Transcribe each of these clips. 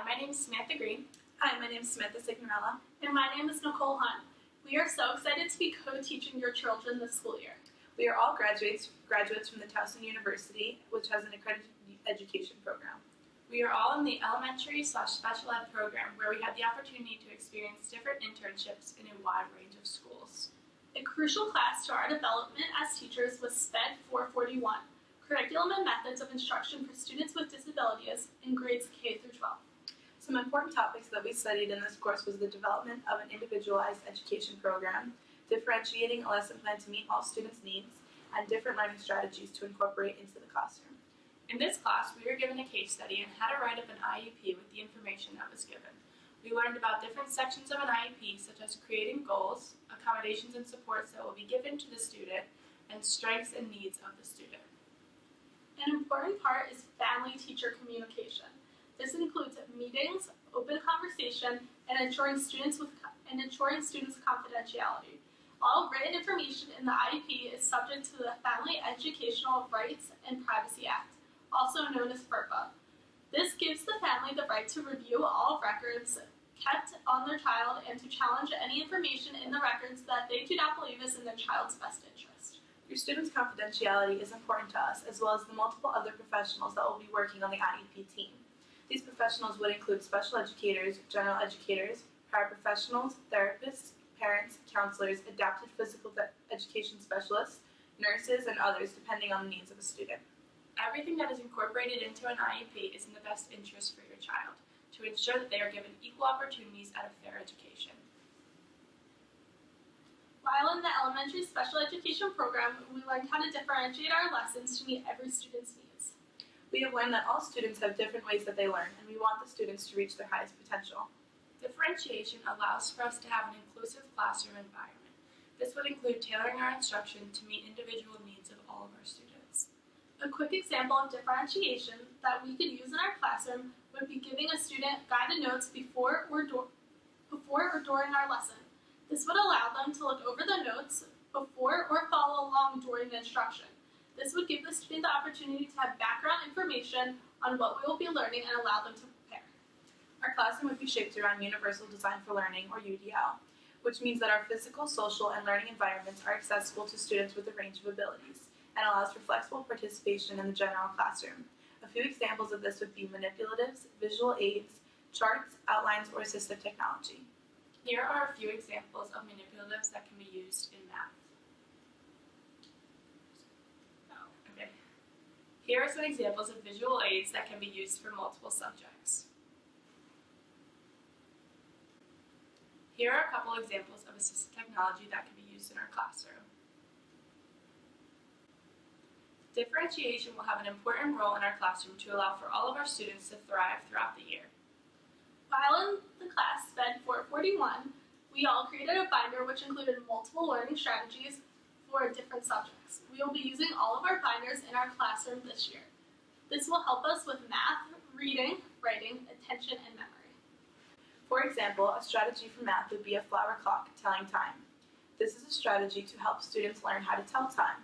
my name is Samantha Green. Hi, my name is Samantha Signorella. And my name is Nicole Hunt. We are so excited to be co-teaching your children this school year. We are all graduates from the Towson University, which has an accredited education program. We are all in the elementary/special ed program, where we had the opportunity to experience different internships in a wide range of schools. A crucial class to our development as teachers was SPED 441, Curriculum and Methods of Instruction for Students with Disabilities in grades K through 12. Some important topics that we studied in this course was the development of an individualized education program, differentiating a lesson plan to meet all students' needs, and different learning strategies to incorporate into the classroom. In this class, we were given a case study on how to write up an IEP with the information that was given. We learned about different sections of an IEP, such as creating goals, accommodations and supports that will be given to the student, and strengths and needs of the student. An important part is family-teacher communication. This includes meetings, open conversation, and ensuring students confidentiality. All written information in the IEP is subject to the Family Educational Rights and Privacy Act, also known as FERPA. This gives the family the right to review all records kept on their child and to challenge any information in the records that they do not believe is in their child's best interest. Your students' confidentiality is important to us, as well as the multiple other professionals that will be working on the IEP team. These professionals would include special educators, general educators, paraprofessionals, therapists, parents, counselors, adapted physical education specialists, nurses, and others depending on the needs of a student. Everything that is incorporated into an IEP is in the best interest for your child, to ensure that they are given equal opportunities at a fair education. While in the elementary special education program, we learned how to differentiate our lessons to meet every student's needs. We have learned that all students have different ways that they learn, and we want the students to reach their highest potential. Differentiation allows for us to have an inclusive classroom environment. This would include tailoring our instruction to meet individual needs of all of our students. A quick example of differentiation that we could use in our classroom would be giving a student guided notes before or during our lesson. This would allow them to look over the notes before or follow along during the instruction. This would give the student the opportunity to have background information on what we will be learning and allow them to prepare. Our classroom would be shaped around Universal Design for Learning, or UDL, which means that our physical, social, and learning environments are accessible to students with a range of abilities and allows for flexible participation in the general classroom. A few examples of this would be manipulatives, visual aids, charts, outlines, or assistive technology. Here are a few examples of manipulatives that can be used in math. Here are some examples of visual aids that can be used for multiple subjects. Here are a couple examples of assistive technology that can be used in our classroom. Differentiation will have an important role in our classroom to allow for all of our students to thrive throughout the year. While in the class SPED 441, we all created a binder which included multiple learning strategies for different subjects. We will be using all of our binders in our classroom this year. This will help us with math, reading, writing, attention, and memory. For example, a strategy for math would be a flower clock telling time. This is a strategy to help students learn how to tell time.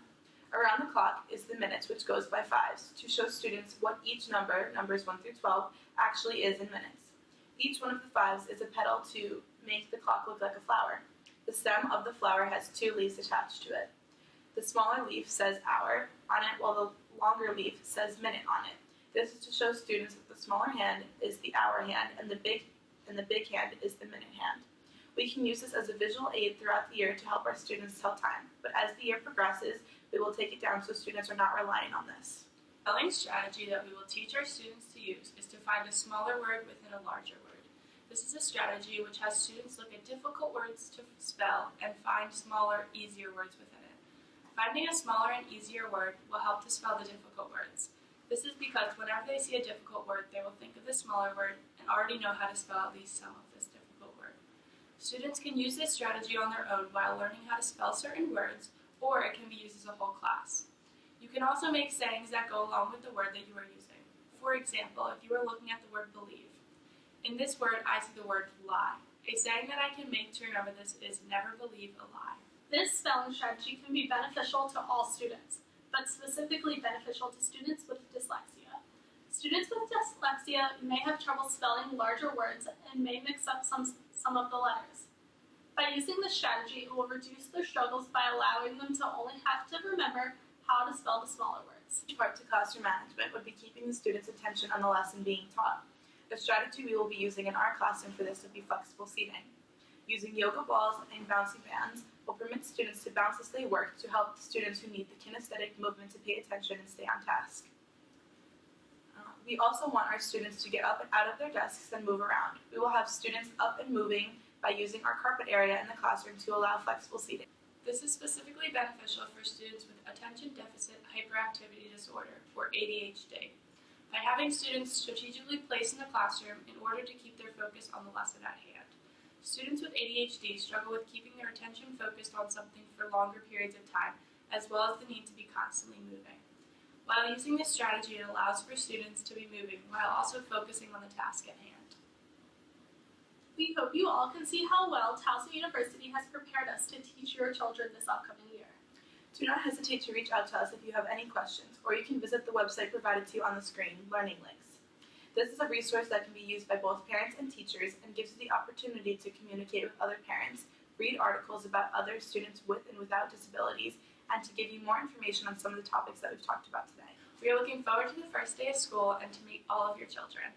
Around the clock is the minutes, which goes by fives, to show students what each number, numbers 1 through 12, actually is in minutes. Each one of the fives is a petal to make the clock look like a flower. The stem of the flower has 2 leaves attached to it. The smaller leaf says hour on it, while the longer leaf says minute on it. This is to show students that the smaller hand is the hour hand and the big hand is the minute hand. We can use this as a visual aid throughout the year to help our students tell time, but as the year progresses, we will take it down so students are not relying on this. A spelling strategy that we will teach our students to use is to find a smaller word within a larger word. This is a strategy which has students look at difficult words to spell and find smaller, easier words within it. Finding a smaller and easier word will help to spell the difficult words. This is because whenever they see a difficult word, they will think of the smaller word and already know how to spell at least some of this difficult word. Students can use this strategy on their own while learning how to spell certain words, or it can be used as a whole class. You can also make sayings that go along with the word that you are using. For example, if you are looking at the word believe. In this word, I see the word lie. A saying that I can make to remember this is never believe a lie. This spelling strategy can be beneficial to all students, but specifically beneficial to students with dyslexia. Students with dyslexia may have trouble spelling larger words and may mix up some of the letters. By using this strategy, it will reduce their struggles by allowing them to only have to remember how to spell the smaller words. Each part to classroom management would be keeping the students' attention on the lesson being taught. A strategy we will be using in our classroom for this would be flexible seating. Using yoga balls and bouncy bands will permit students to bouncelessly work to help the students who need the kinesthetic movement to pay attention and stay on task. We also want our students to get up and out of their desks and move around. We will have students up and moving by using our carpet area in the classroom to allow flexible seating. This is specifically beneficial for students with attention deficit hyperactivity disorder, or ADHD, by having students strategically placed in the classroom in order to keep their focus on the lesson at hand. Students with ADHD struggle with keeping their attention focused on something for longer periods of time, as well as the need to be constantly moving. While using this strategy, it allows for students to be moving while also focusing on the task at hand. We hope you all can see how well Towson University has prepared us to teach your children this upcoming year. Do not hesitate to reach out to us if you have any questions, or you can visit the website provided to you on the screen, Learning Links. This is a resource that can be used by both parents and teachers and gives you the opportunity to communicate with other parents, read articles about other students with and without disabilities, and to give you more information on some of the topics that we've talked about today. We are looking forward to the first day of school and to meet all of your children.